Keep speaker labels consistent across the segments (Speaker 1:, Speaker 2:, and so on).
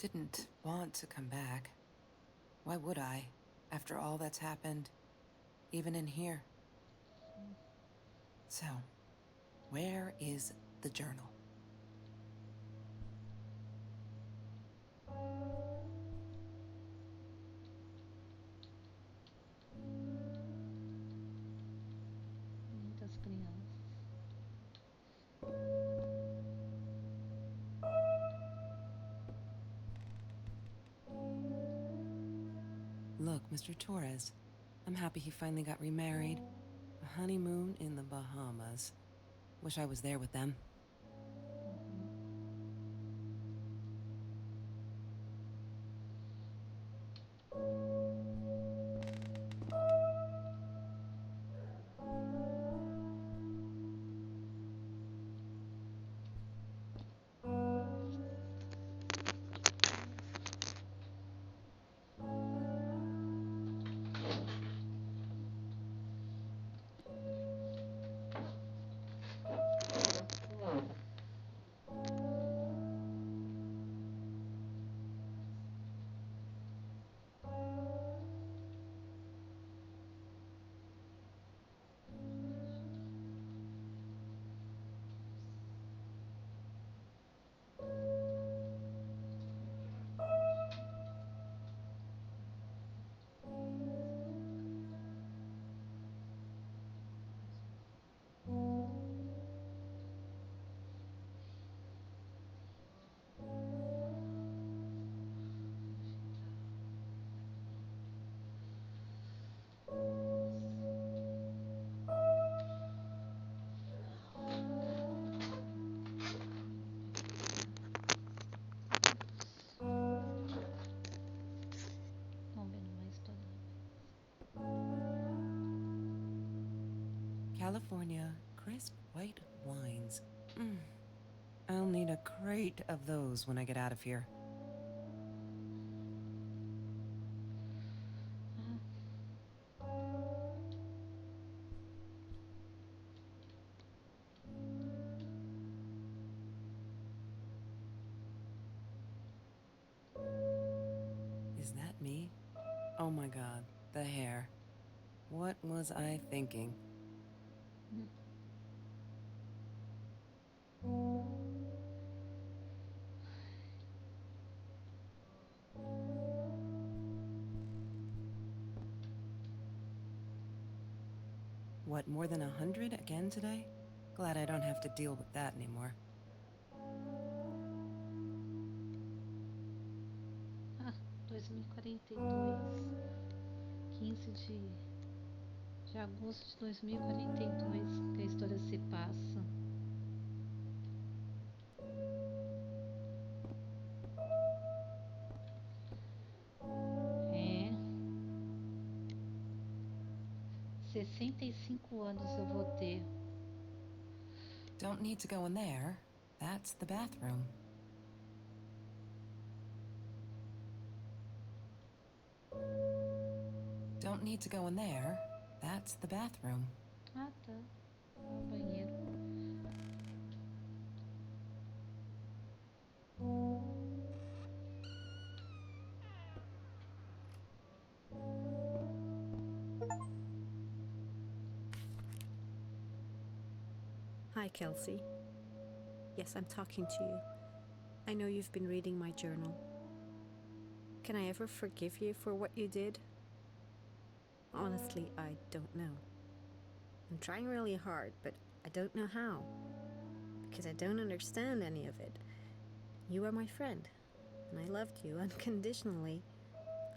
Speaker 1: didn't want to come back. Why would I, after all that's happened, even in here? So, where is the journal?
Speaker 2: Muitas crianças.
Speaker 1: Look, Mr. Torres, I'm happy he finally got remarried. A honeymoon in the Bahamas. Wish I was there with them.
Speaker 2: Vamos vendo mais toda.
Speaker 1: California crisp white wines. I'll need a crate of those when I get out of here. Is that me? Oh my god, the hair. What was I thinking? What, more than 100 again today? Glad I don't have to deal with that anymore.
Speaker 2: Ah, 2042. 15 de agosto de 2042 que a história se passa. É. 65 anos eu vou ter.
Speaker 1: Don't need to go in there. That's the bathroom. Don't need to go in there. That's the bathroom.
Speaker 2: Ah, tá. O banheiro.
Speaker 3: Hi, Kelsey. Yes, I'm talking to you. I know you've been reading my journal. Can I ever forgive you for what you did? Honestly, I don't know. I'm trying really hard, but I don't know how. Because I don't understand any of it. You are my friend, and I loved you unconditionally.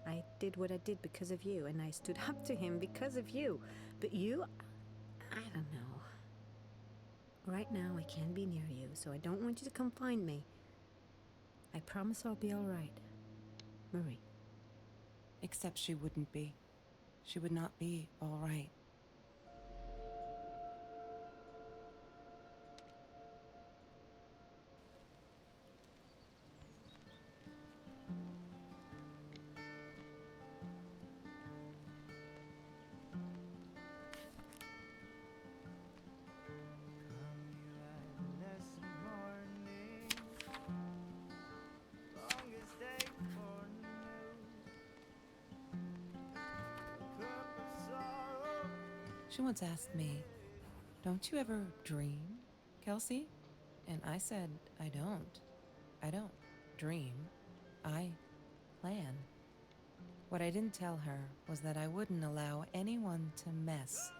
Speaker 3: I did what I did because of you, and I stood up to him because of you. But you, I don't know. Right now, I can't be near you, so I don't want you to confine me. I promise I'll be all right. Marie.
Speaker 1: Except she wouldn't be. She would not be all right. She once asked me, "Don't you ever dream, Kelsey?" And I said, I don't. I don't dream. I plan. What I didn't tell her was that I wouldn't allow anyone to mess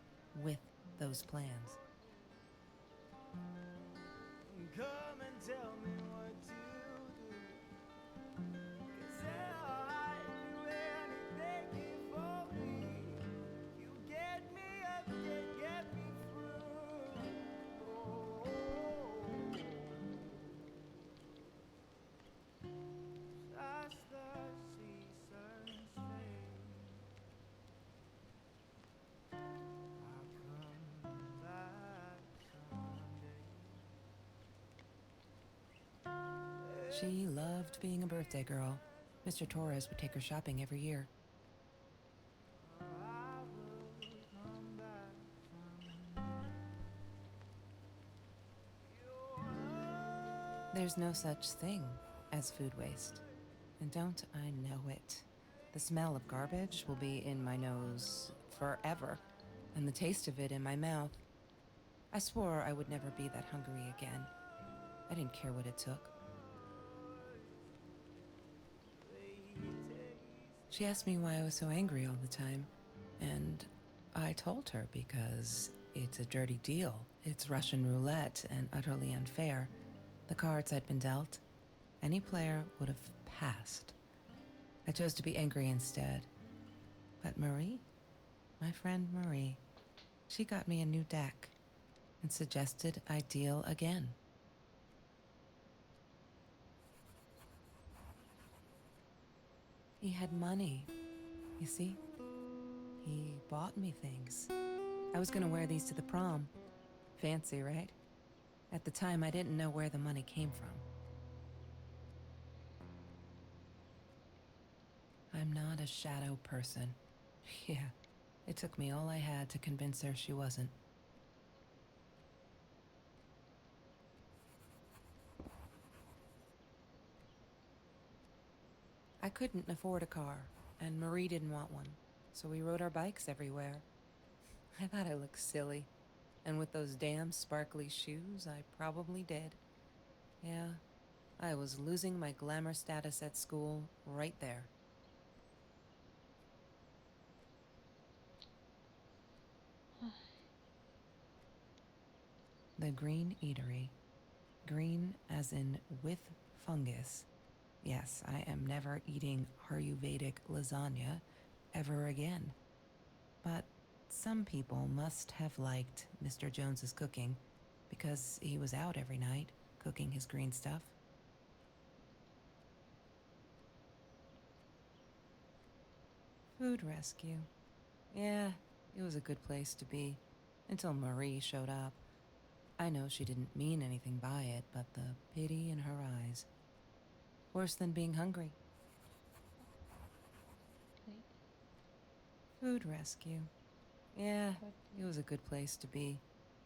Speaker 1: with those plans.
Speaker 4: Come and tell me what to do. 'Cause I'd do anything for me. You get me up and get me through. Oh, as the seasons fade, I'll come back someday.
Speaker 1: She loved being a birthday girl. Mr. Torres would take her shopping every year.
Speaker 4: I will come back someday.
Speaker 1: There's no such thing as food waste. And don't I know it? The smell of garbage will be in my nose forever, and the taste of it in my mouth. I swore I would never be that hungry again. I didn't care what it took. She asked me why I was so angry all the time, and I told her because it's a dirty deal. It's Russian roulette and utterly unfair. The cards I'd been dealt, any player would have passed. I chose to be angry instead. But Marie, my friend Marie, she got me a new deck and suggested I deal again. He had money, you see? He bought me things. I was gonna wear these to the prom. Fancy, right? At the time, I didn't know where the money came from. I'm not a shadow person. Yeah, it took me all I had to convince her she wasn't. I couldn't afford a car, and Marie didn't want one, so we rode our bikes everywhere. I thought I looked silly, and with those damn sparkly shoes, I probably did. Yeah, I was losing my glamour status at school right there. The Green Eatery. Green as in with fungus. Yes, I am never eating Ayurvedic lasagna ever again. But some people must have liked Mr. Jones's cooking because he was out every night cooking his green stuff. Food rescue. Yeah, it was a good place to be until Marie showed up. I know she didn't mean anything by it, but the pity in her eyes. Worse than being hungry.
Speaker 2: Oi,
Speaker 1: Food rescue. Yeah,
Speaker 2: corta.
Speaker 1: it was a good place to be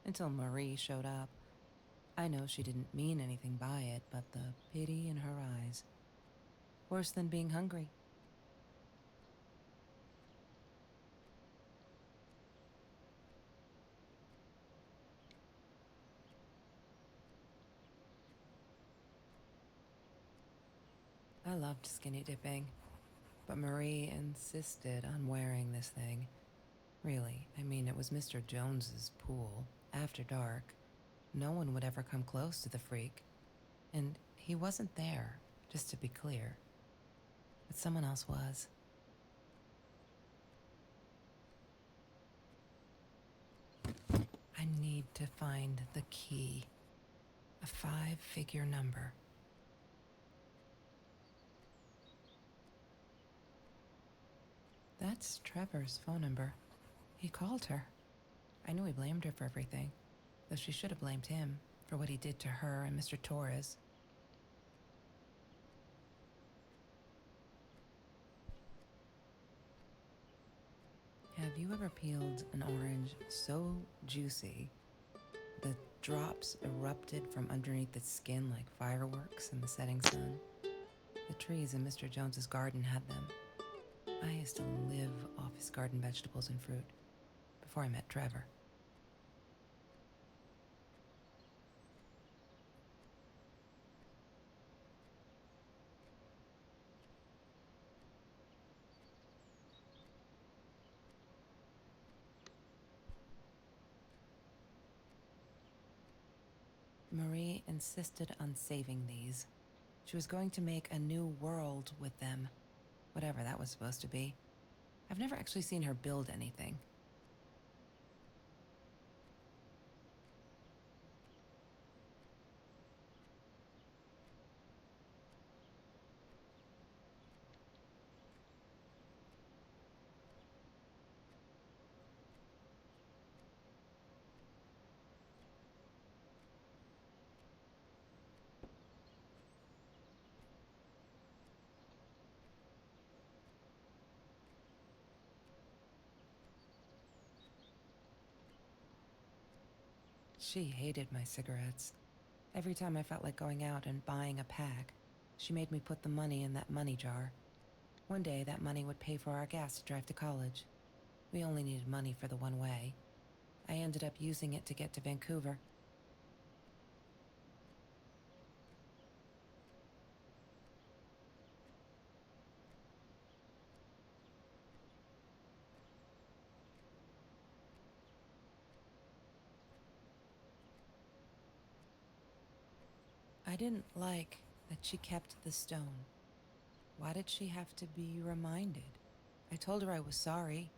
Speaker 1: until Marie showed up. I know she didn't mean anything by it, but the pity in her eyes. Worse than being hungry. I loved skinny dipping, but Marie insisted on wearing this thing. Really, I mean, it was Mr. Jones's pool, after dark. No one would ever come close to the freak. And he wasn't there, just to be clear. But someone else was. I need to find the key. A 5-figure number. That's Trevor's phone number. He called her. I knew he blamed her for everything, though she should have blamed him for what he did to her and Mr. Torres. Have you ever peeled an orange so juicy the drops erupted from underneath its skin like fireworks in the setting sun? The trees in Mr. Jones's garden had them. I used to live off his garden vegetables and fruit before I met Trevor. Marie insisted on saving these. She was going to make a new world with them, whatever that was supposed to be. I've never actually seen her build anything. She hated my cigarettes. Every time I felt like going out and buying a pack, she made me put the money in that money jar. One day, that money would pay for our gas to drive to college. We only needed money for the one way. I ended up using it to get to Vancouver. I didn't like that she kept the stone. Why did she have to be reminded? I told her I was sorry,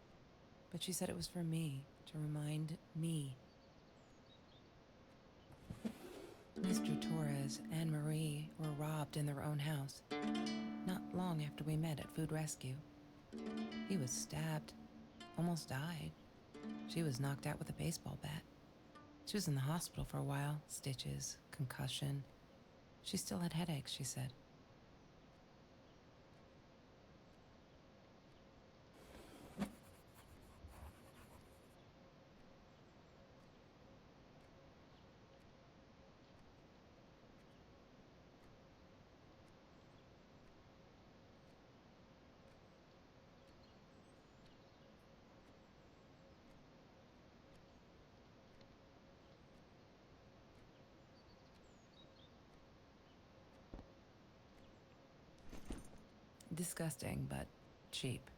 Speaker 1: but she said it was for me, to remind me. Mr. Torres and Marie were robbed in their own house, not long after we met at Food Rescue. He was stabbed, almost died. She was knocked out with a baseball bat. She was in the hospital for a while, stitches, concussion. She still had headaches, she said. Disgusting, but cheap.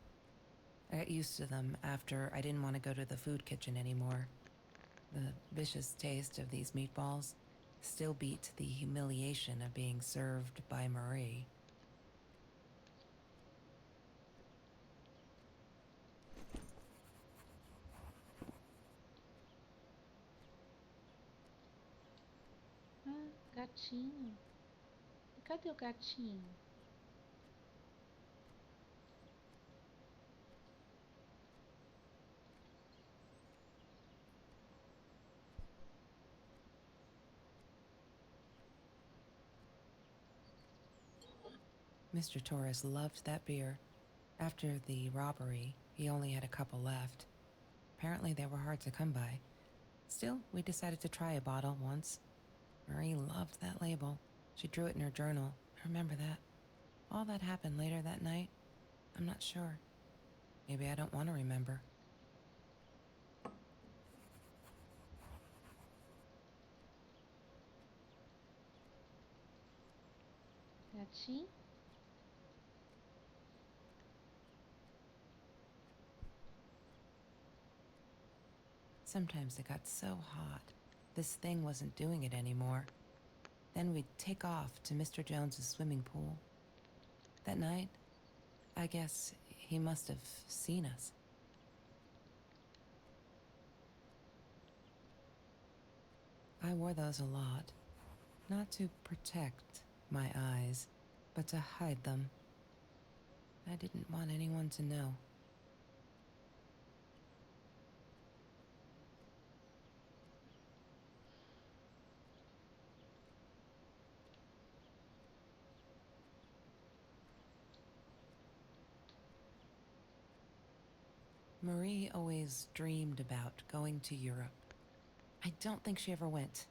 Speaker 1: I got used to them after I didn't want to go to the food kitchen anymore. The vicious taste of these meatballs still beat the humiliation of being served by Marie.
Speaker 2: Ah, gatinho. E cadê o gatinho?
Speaker 1: Mr. Torres loved that beer. After the robbery, he only had a couple left. Apparently, they were hard to come by. Still, we decided to try a bottle once. Marie loved that label. She drew it in her journal. I remember that. All that happened later that night, I'm not sure. Maybe I don't want to remember.
Speaker 2: Gatinho?
Speaker 1: Sometimes it got so hot, this thing wasn't doing it anymore. Then we'd take off to Mr. Jones's swimming pool. That night, I guess he must have seen us. I wore those a lot, not to protect my eyes, but to hide them. I didn't want anyone to know. Marie always dreamed about going to Europe. I don't think she ever went.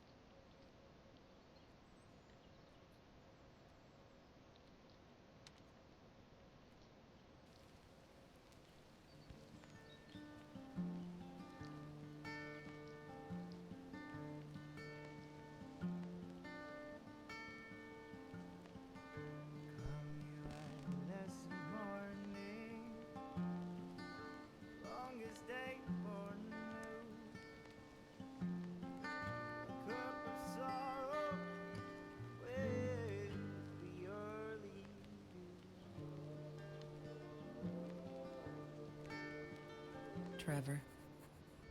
Speaker 1: Trevor.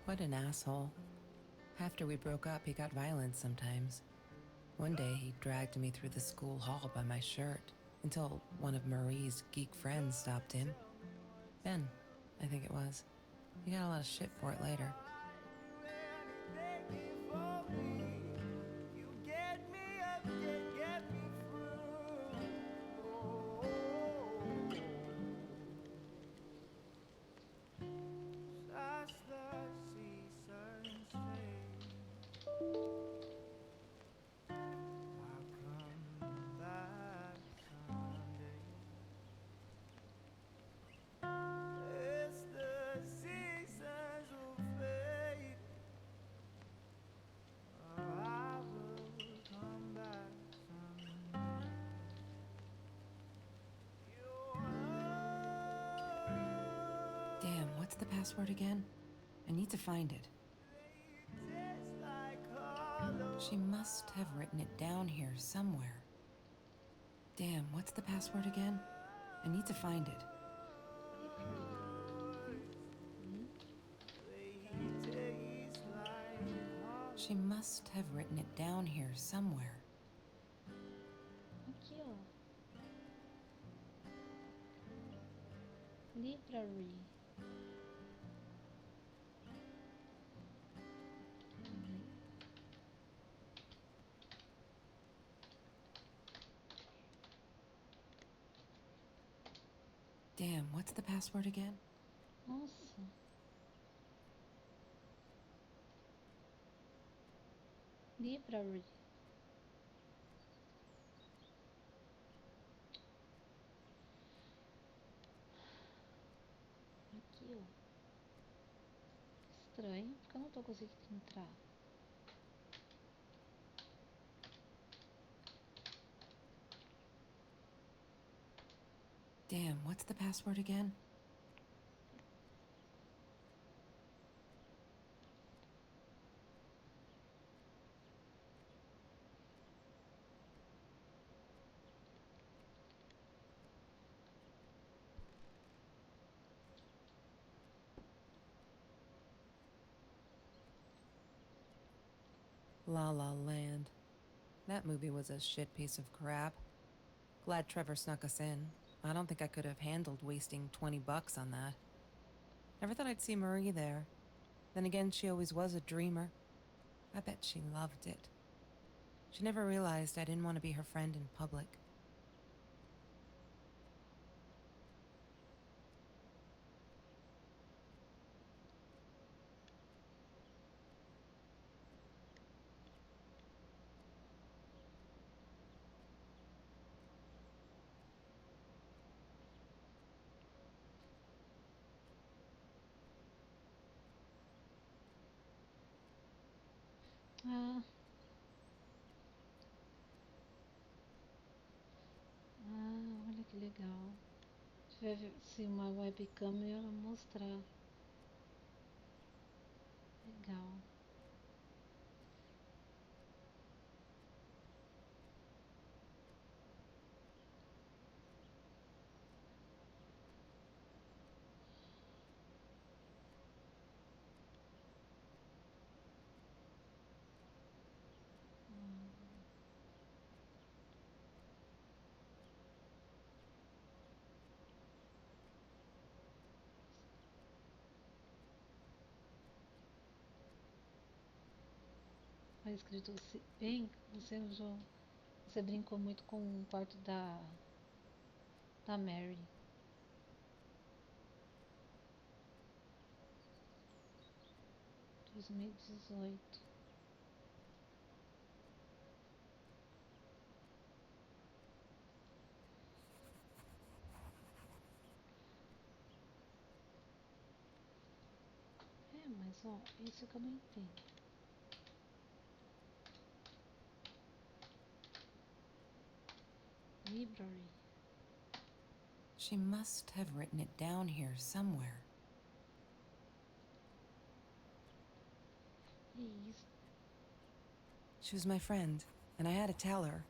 Speaker 1: What an asshole. After we broke up, he got violent sometimes. One day, he dragged me through the school hall by my shirt until one of Marie's geek friends stopped him. Ben, I think it was. He got a lot of shit for it later. Damn, what's the password again? I need to find it. She must have written it down here somewhere. Damn, what's the password again? I need to find it. She must have written it down here somewhere.
Speaker 2: Aqui, ó. Library.
Speaker 1: Damn, what's the password again?
Speaker 2: Nossa. Library. Aqui, ó. Estranho, porque eu não tô conseguindo entrar.
Speaker 1: Damn, what's the password again? La La Land. That movie was a shit piece of crap. Glad Trevor snuck us in. I don't think I could have handled wasting $20 on that. Never thought I'd see Marie there. Then again, she always was a dreamer. I bet she loved it. She never realized I didn't want to be her friend in public.
Speaker 2: Ah. Olha que legal. Se tivesse uma webcam, eu ia mostrar. Legal. Tá escrito bem, você brincou muito com o quarto da Mary. 2018. Mas ó, isso que eu não entendo. Library.
Speaker 1: She must have written it down here somewhere.
Speaker 2: Que isso?
Speaker 1: She was my friend, and I had to tell her.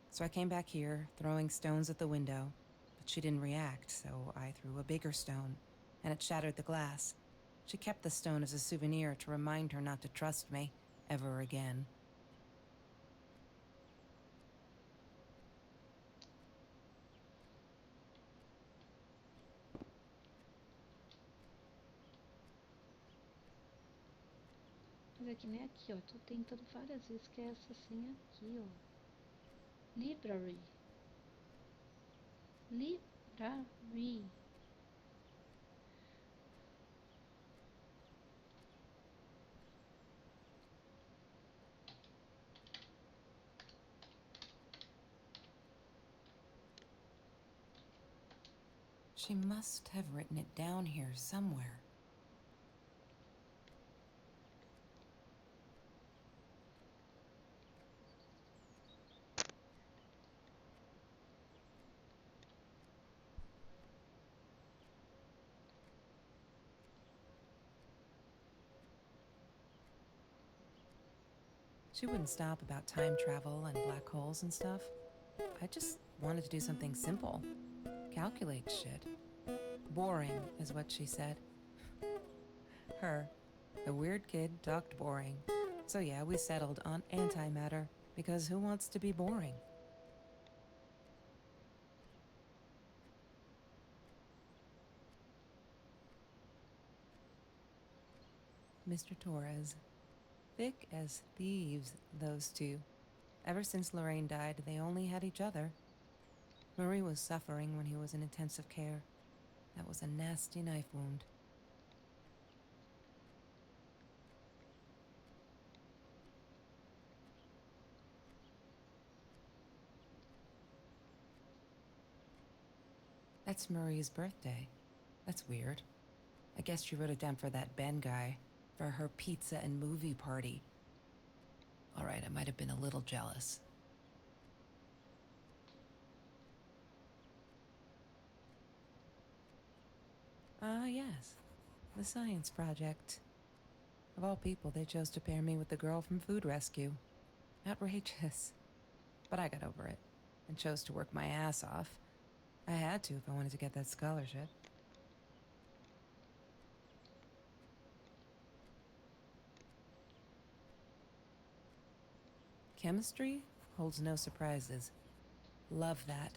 Speaker 1: So I came back here, throwing stones at the window. But she didn't react, so I threw a bigger stone, and it shattered the glass. She kept the stone as a souvenir to remind her not to trust me ever again.
Speaker 2: Mas é que nem aqui, ó. Tô tentando várias vezes que é essa senha aqui, ó. Library. Library.
Speaker 1: She must have written it down here somewhere. She wouldn't stop about time travel and black holes and stuff. I just wanted to do something simple. Calculate shit. Boring is what she said. Her, the weird kid, talked boring. So yeah, we settled on antimatter, because who wants to be boring? Mr. Torres. Thick as thieves, those two. Ever since Lorraine died, they only had each other. Marie was suffering when he was in intensive care. That was a nasty knife wound. That's Marie's birthday. That's weird. I guess she wrote it down for that Ben guy, for her pizza and movie party. All right, I might have been a little jealous. Ah, yes. The science project. Of all people, they chose to pair me with the girl from Food Rescue. Outrageous. But I got over it, and chose to work my ass off. I had to if I wanted to get that scholarship. Chemistry holds no surprises. Love that.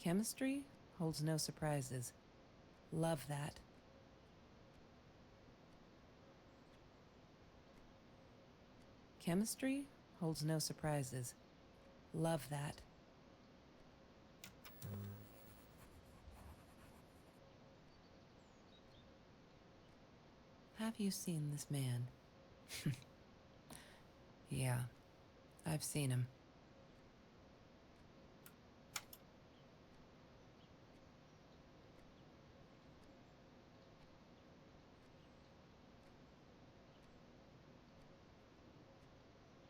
Speaker 1: Chemistry holds no surprises. Love that. Chemistry holds no surprises. Love that. Have you seen this man? Yeah, I've seen him.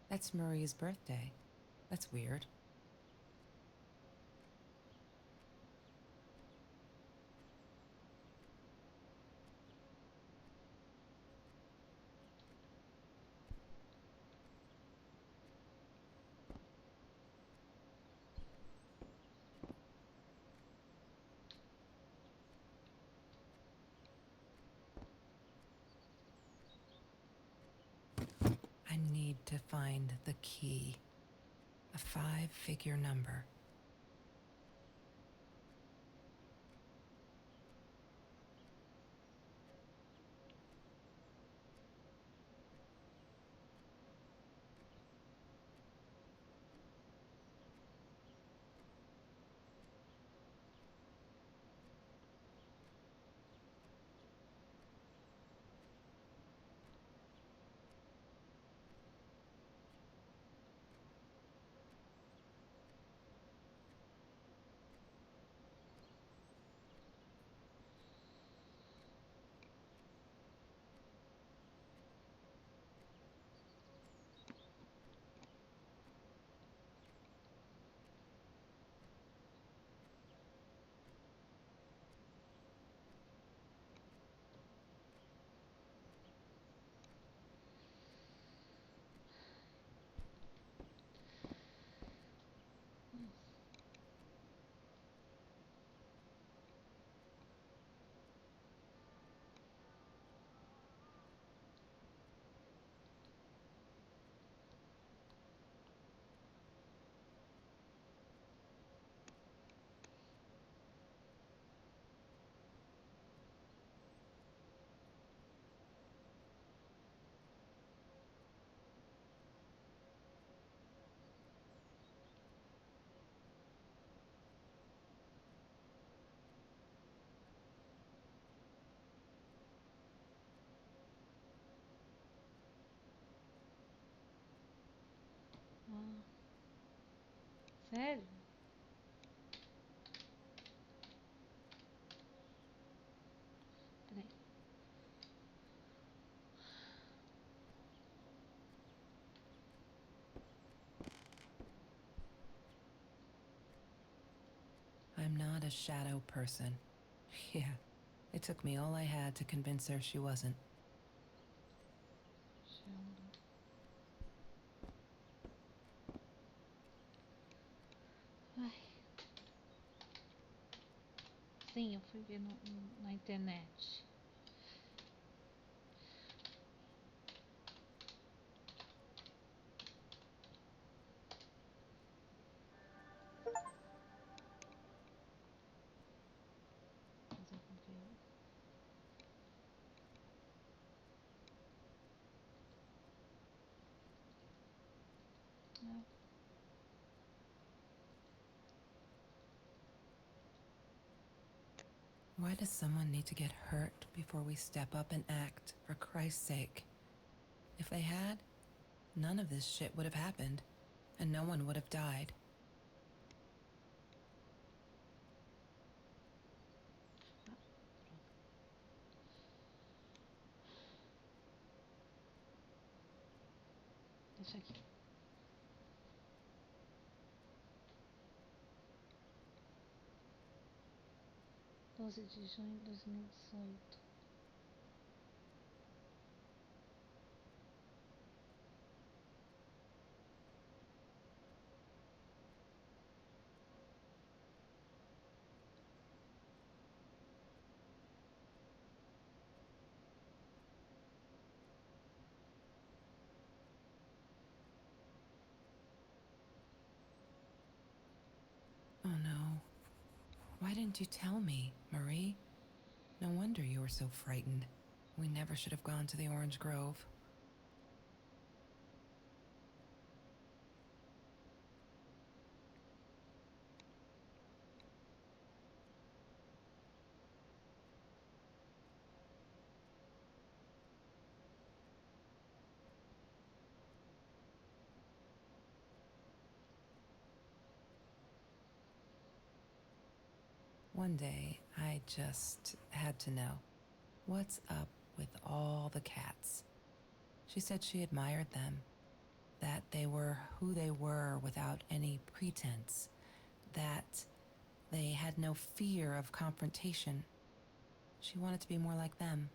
Speaker 1: That's Marie's birthday. That's weird. I need to find the key. A 5-figure number.
Speaker 2: Sério? Peraí.
Speaker 1: I'm not a shadow person. Yeah, it took me all I had to convince her she wasn't.
Speaker 2: Shadow. Ai. Sim, eu fui ver na internet. Mas eu vou ver. Ah,
Speaker 1: Why does someone need to get hurt before we step up and act, for Christ's sake? If they had, none of this shit would have happened, and no one would have died.
Speaker 2: droga. Deixa aqui. Doze de junho de 2018.
Speaker 1: Oh no. Why didn't you tell me, Marie? No wonder you were so frightened. We never should have gone to the Orange Grove. One day, I just had to know. What's up with all the cats? She said she admired them, that they were who they were without any pretense, that they had no fear of confrontation. She wanted to be more like them.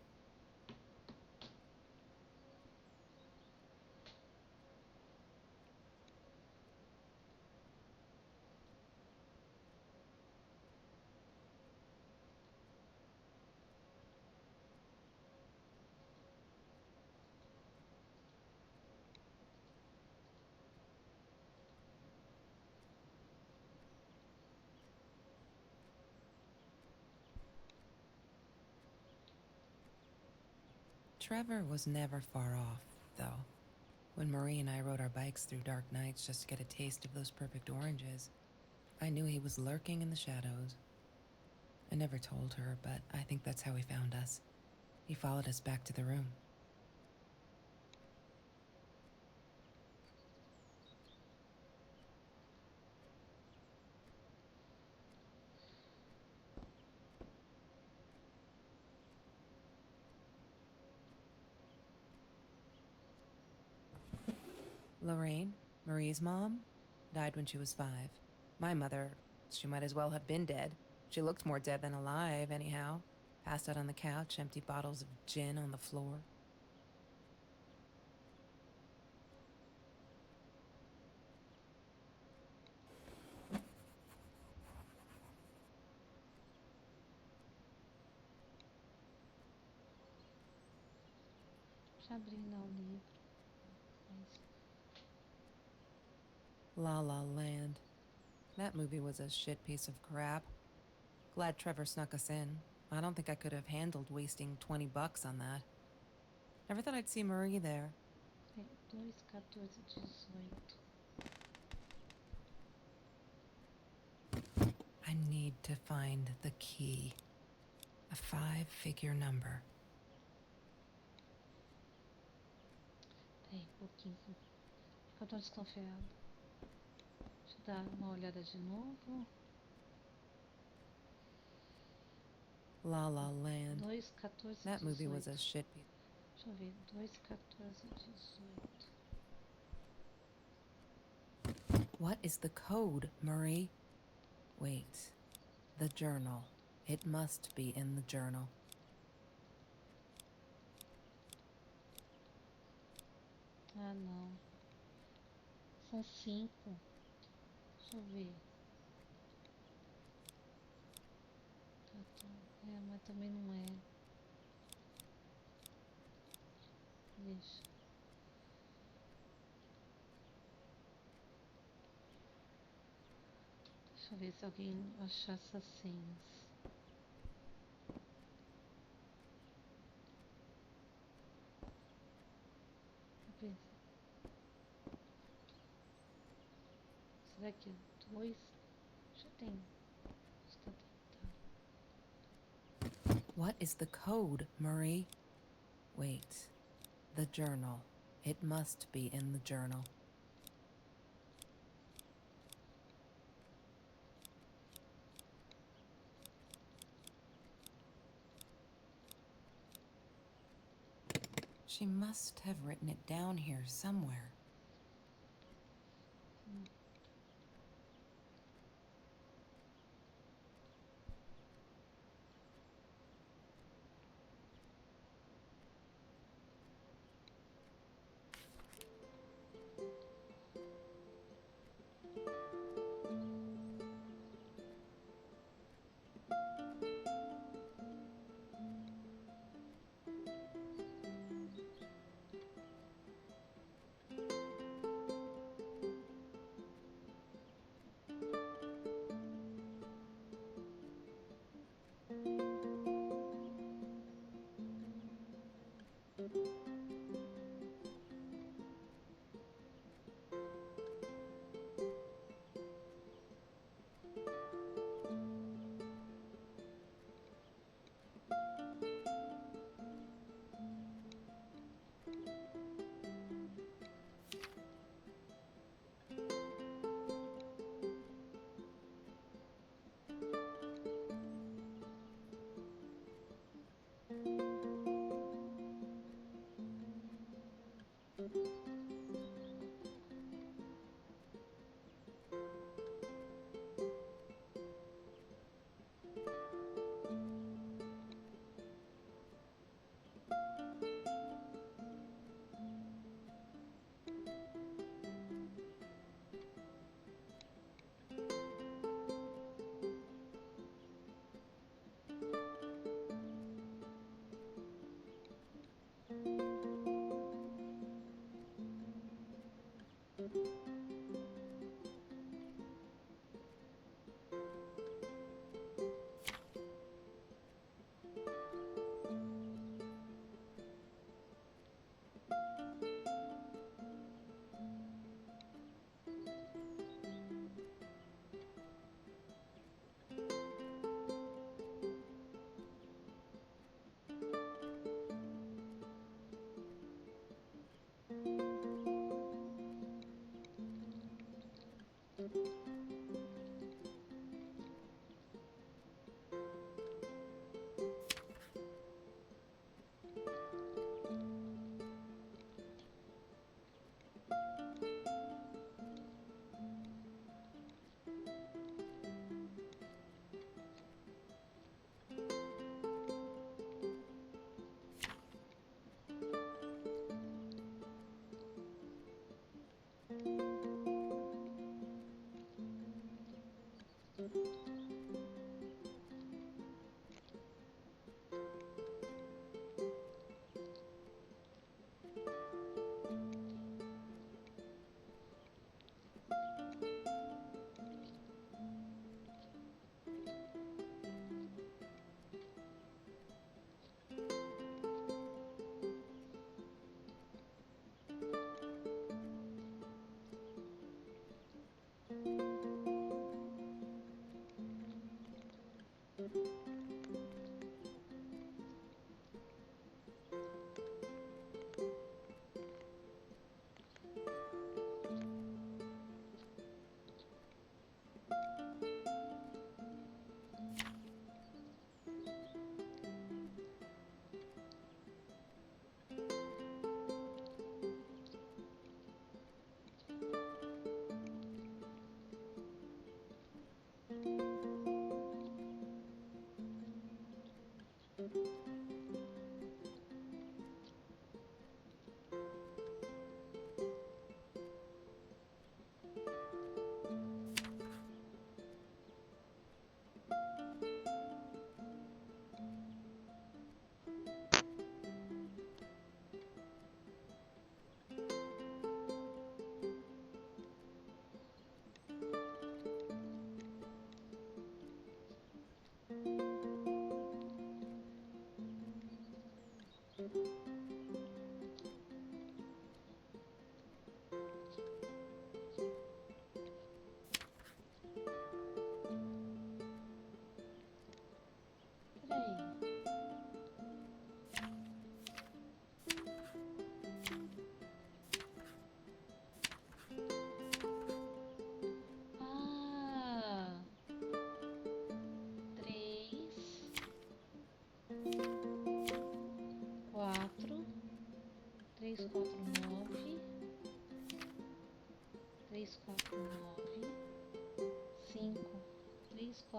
Speaker 1: Trevor was never far off, though. When Marie and I rode our bikes through dark nights just to get a taste of those perfect oranges, I knew he was lurking in the shadows. I never told her, but I think that's how he found us. He followed us back to the room. Lorraine, Marie's mom, died when she was 5. My mother, she might as well have been dead. She looked more dead than alive, anyhow. Passed out on the couch, empty bottles of gin on the floor.
Speaker 2: Já abri lá o livro. Mas
Speaker 1: La La Land. That movie was a shit piece of crap. Glad Trevor snuck us in. I don't think I could have handled wasting $20 on that. Never thought I'd see Marie there.
Speaker 2: é 2, 14, 18.
Speaker 1: I need to find the key. A 5-figure number.
Speaker 2: Peraí, um pouquinho. Que eu tô desconfiada. Deixa Dar uma olhada de novo.
Speaker 1: La La Land.
Speaker 2: 2, 14,
Speaker 1: That movie was
Speaker 2: 18.
Speaker 1: a shit piece.
Speaker 2: Deixa eu ver. 2, 14, 18.
Speaker 1: What is the code, Marie? Wait. The journal. It must be in the journal.
Speaker 2: Ah, não. São 5. Deixa eu ver. Tá. É, mas também não é. Deixa. Deixa eu ver se alguém achar essas senhas. Deixa eu ver. Será que é 2? Já tem. Está tentando.
Speaker 1: What is the code, Marie? Wait. The journal. It must be in the journal. She must have written it down here somewhere.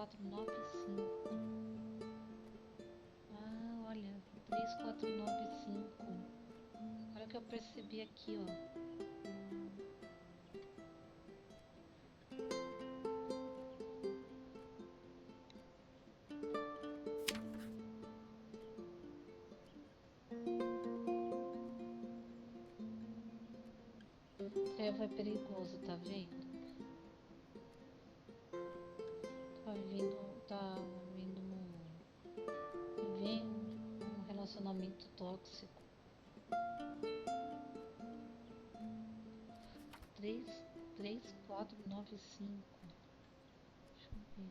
Speaker 2: 3495. Ah, olha, 3495. Olha o que eu percebi aqui, ó. Trevo é perigoso, tá vendo? Vivendo um relacionamento tóxico. 3495. Deixa eu ver.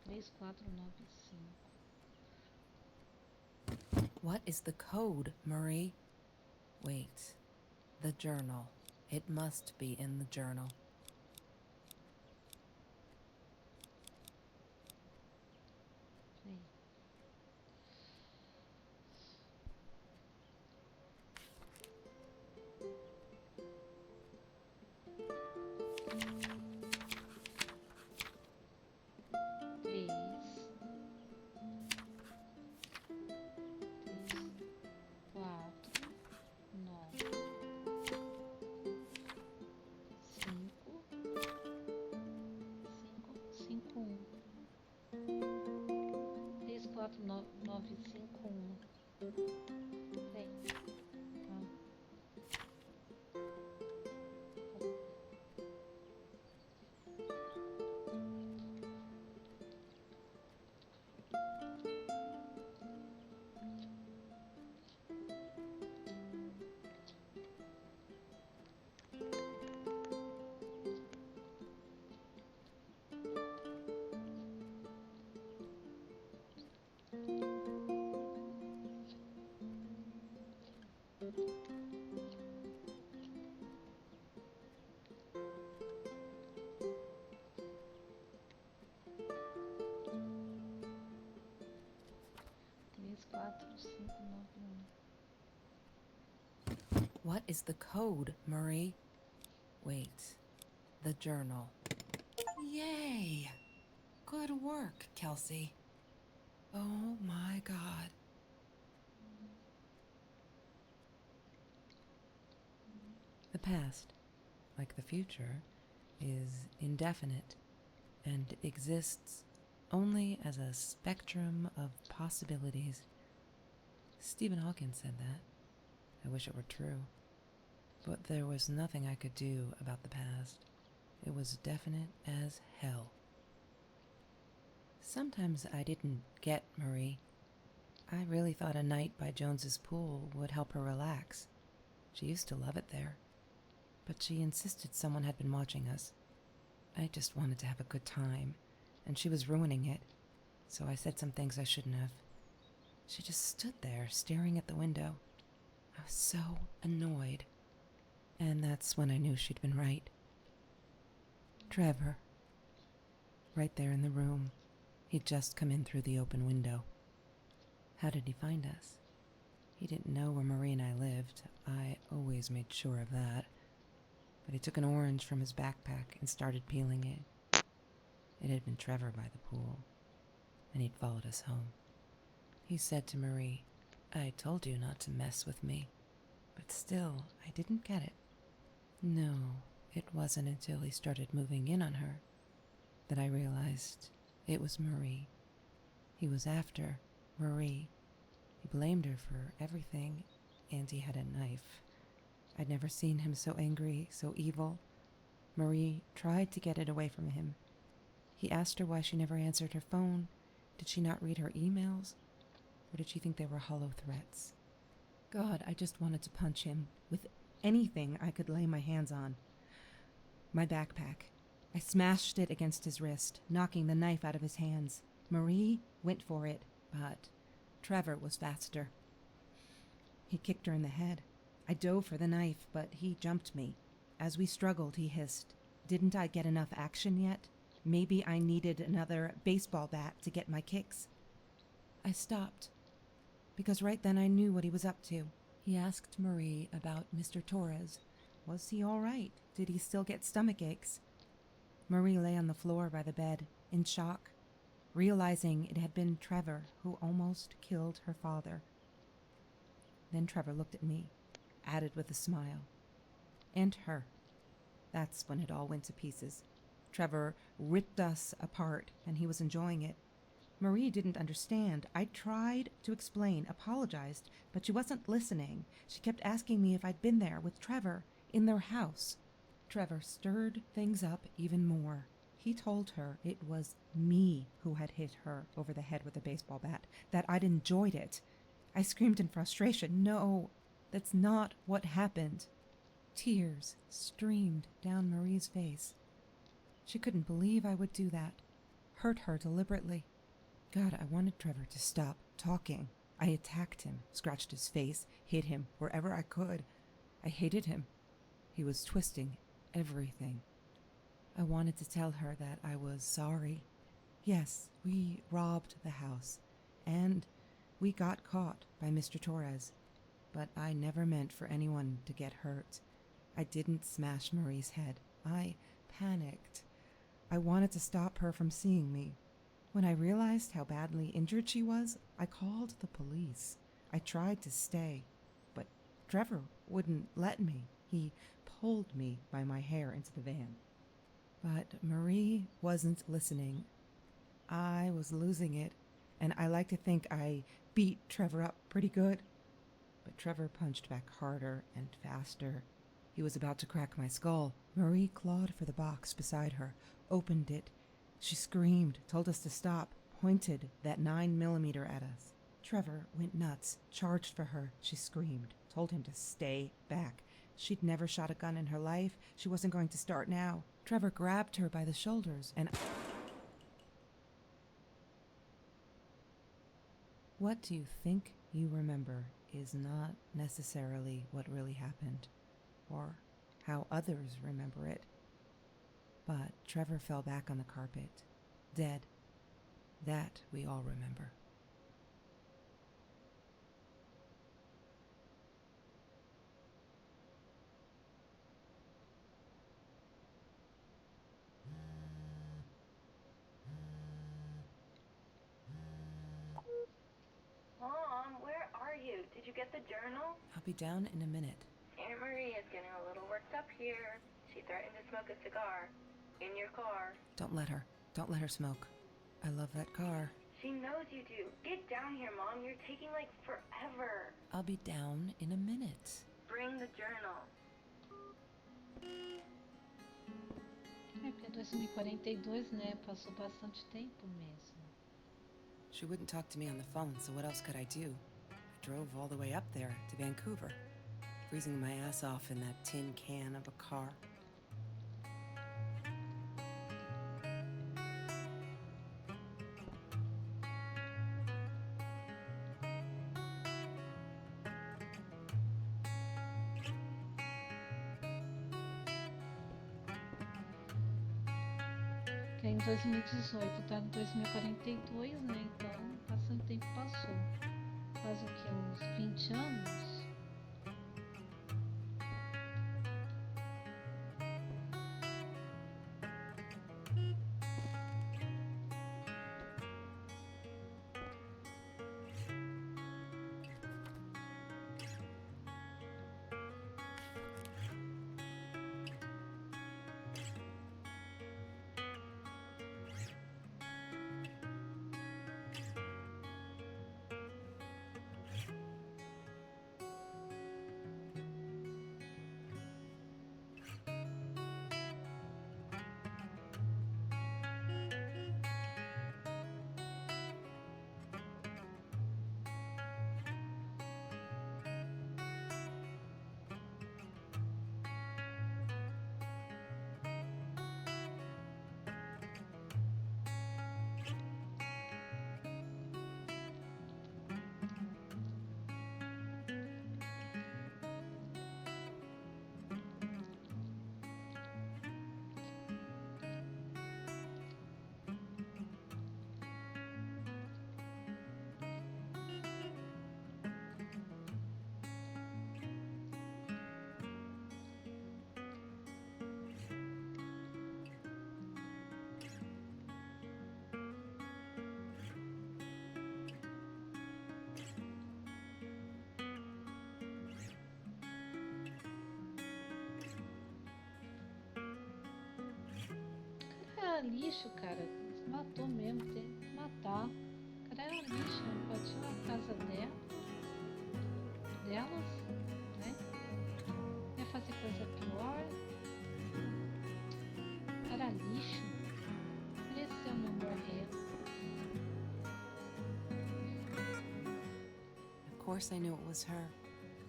Speaker 2: 3495.
Speaker 1: What is the code, Marie? Wait. The journal. It must be in the journal.
Speaker 2: Peraí. Três, quatro, nove, cinco, cinco, um. 349551. Peraí. Ah. 34591.
Speaker 1: What is the code, Marie? Wait. The journal. Yay! Good work, Kelsey. Oh my God. The past, like the future, is indefinite and exists only as a spectrum of possibilities. Stephen Hawking said that. I wish it were true. But there was nothing I could do about the past. It was definite as hell. Sometimes I didn't get Marie. I really thought a night by Jones's pool would help her relax. She used to love it there. But she insisted someone had been watching us. I just wanted to have a good time, and she was ruining it, so I said some things I shouldn't have. She just stood there, staring at the window. I was so annoyed. And that's when I knew she'd been right. Trevor. Right there in the room. He'd just come in through the open window. How did he find us? He didn't know where Marie and I lived. I always made sure of that. But he took an orange from his backpack and started peeling it. It had been Trevor by the pool, and he'd followed us home. He said to Marie, "I told you not to mess with me." But still, I didn't get it. No, it wasn't until he started moving in on her that I realized it was Marie. He was after Marie. He blamed her for everything, and he had a knife. I'd never seen him so angry, so evil. Marie tried to get it away from him. He asked her why she never answered her phone. Did she not read her emails? Or did she think they were hollow threats? God, I just wanted to punch him with anything I could lay my hands on. My backpack. I smashed it against his wrist, knocking the knife out of his hands. Marie went for it, but Trevor was faster. He kicked her in the head. I dove for the knife, but he jumped me. As we struggled, he hissed, "Didn't I get enough action yet? Maybe I needed another baseball bat to get my kicks." I stopped, because right then I knew what he was up to. He asked Marie about Mr. Torres. Was he all right? Did he still get stomach aches? Marie lay on the floor by the bed, in shock, realizing it had been Trevor who almost killed her father. Then Trevor looked at me, added with a smile. And her. That's when it all went to pieces. Trevor ripped us apart, and he was enjoying it. Marie didn't understand. I tried to explain, apologized, but she wasn't listening. She kept asking me if I'd been there with Trevor, in their house. Trevor stirred things up even more. He told her it was me who had hit her over the head with a baseball bat, that I'd enjoyed it. I screamed in frustration, "No, that's not what happened." Tears streamed down Marie's face. She couldn't believe I would do that, hurt her deliberately. God, I wanted Trevor to stop talking. I attacked him, scratched his face, hit him wherever I could. I hated him. He was twisting everything. I wanted to tell her that I was sorry. Yes, we robbed the house, and we got caught by Mr. Torres, but I never meant for anyone to get hurt. I didn't smash Marie's head. I panicked. I wanted to stop her from seeing me. When I realized how badly injured she was, I called the police. I tried to stay, but Trevor wouldn't let me. He pulled me by my hair into the van. But Marie wasn't listening. I was losing it, and I like to think I beat Trevor up pretty good. But Trevor punched back harder and faster. He was about to crack my skull. Marie clawed for the box beside her, opened it. She screamed, told us to stop, pointed that 9mm at us. Trevor went nuts, charged for her. She screamed, told him to stay back. She'd never shot a gun in her life. She wasn't going to start now. Trevor grabbed her by the shoulders and... What do you think you remember is not necessarily what really happened, or how others remember it. But Trevor fell back on the carpet, dead. That we all remember.
Speaker 5: Mom, where are you? Did you get the journal?
Speaker 1: I'll be down in a minute.
Speaker 5: Aunt Marie is getting a little worked up here. She threatened to smoke a cigar. In your car.
Speaker 1: Don't let her. Don't let her smoke. I love that car.
Speaker 5: She knows you do. Get down here, Mom. You're taking like forever.
Speaker 1: I'll be down in a minute.
Speaker 5: Bring the journal.
Speaker 2: É porque é 2042, né? Passou bastante tempo mesmo.
Speaker 1: She wouldn't talk to me on the phone, so what else could I do? I drove all the way up there to Vancouver, freezing my ass off in that tin can of a car.
Speaker 2: Que é em 2018, tá em 2042, né? Então, bastante tempo passou. Faz o que? Uns 20 anos? lixo, cara. Se matou mesmo, tem que matar. O cara era lixo, invadiu a casa delas, né? Ia fazer coisa pior. Era lixo. Mereceu meu morrer.
Speaker 1: Of course I knew it was her.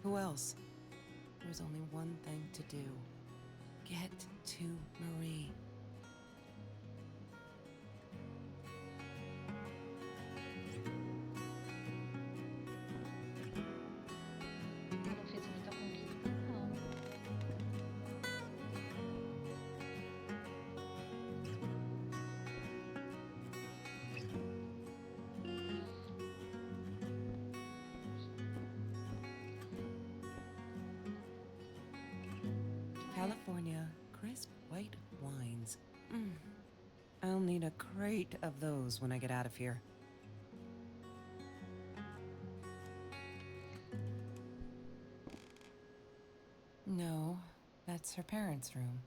Speaker 1: Who else? There was only one thing to do. Get to Marie.
Speaker 2: Não fez muita conquista, não.
Speaker 1: California, crisp white wines. I'll need a crate of those when I get out of here. No, that's her parents' room.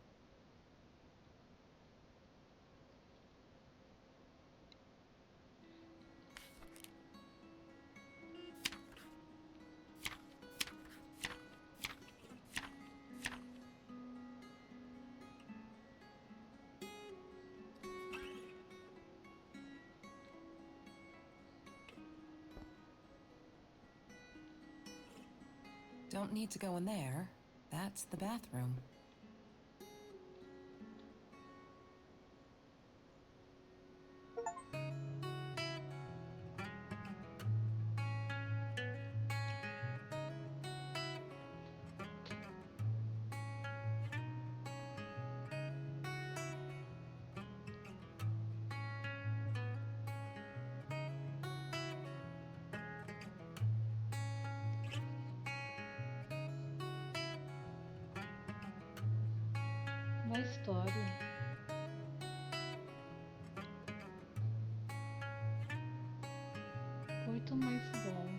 Speaker 1: Don't need to go in there. That's the bathroom.
Speaker 2: Uma história. Muito mais bom.